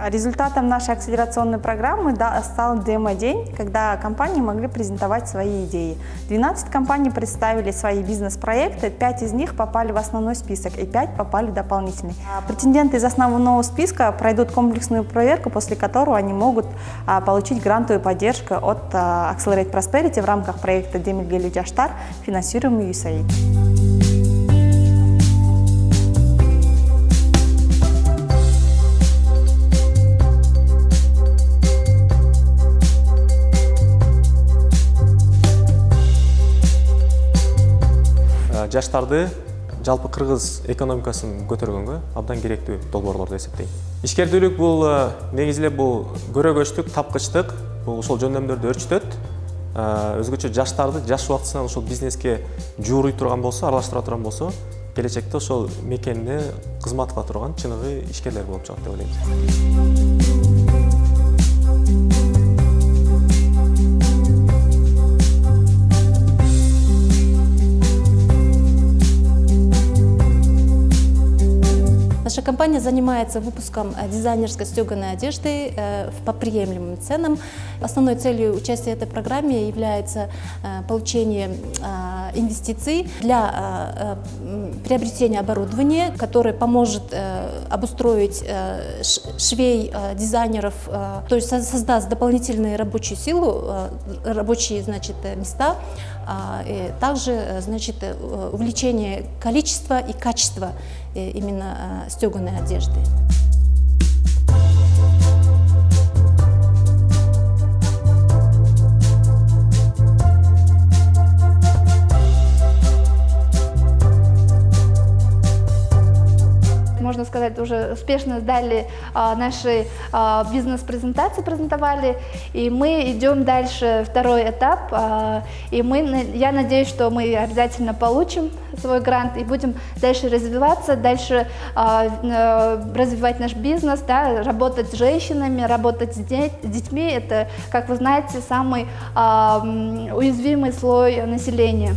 Результатом нашей акселерационной программы стал демо-день, когда компании могли презентовать свои идеи. 12 компаний представили свои бизнес-проекты, 5 из них попали в основной список и 5 попали в дополнительный. Претенденты из основного списка пройдут комплексную проверку, после которой они могут получить грантовую поддержку от Accelerate Prosperity в рамках проекта Демилгели Жаштар, финансируемый USAID. Жаштарды жалпы кыргыз экономикасын көтөргөнгө абдан керектүү долбоорлор деп эсептейм. Ишкердүүлүк бул негизилеп бул көрөгөчтүк, тапкычтык, бул ошол жөндөмдөрдү өрчүтөт. Өзгөчө жаштарды жаш убактысынан ошол бизнеске жууруй турган болсо, аралаштыра турган болсо, келечекте ошол мекенде кызмат кыла турган чыныгы ишкерлер болуп чыгат деп ойлойм. Наша компания занимается выпуском дизайнерской стеганой одежды по приемлемым ценам. Основной целью участия в этой программе является получение инвестиций для приобретения оборудования, которое поможет обустроить швей, дизайнеров, то есть создаст дополнительную рабочую силу, рабочие, места, и также, увеличение количества и качества именно стеганой одежды. Можно сказать, уже успешно сдали наши бизнес-презентации, презентовали, и мы идем дальше, второй этап, и я надеюсь, что мы обязательно получим свой грант и будем дальше развиваться, дальше развивать наш бизнес, да, работать с женщинами, работать с детьми. Это, как вы знаете, самый уязвимый слой населения.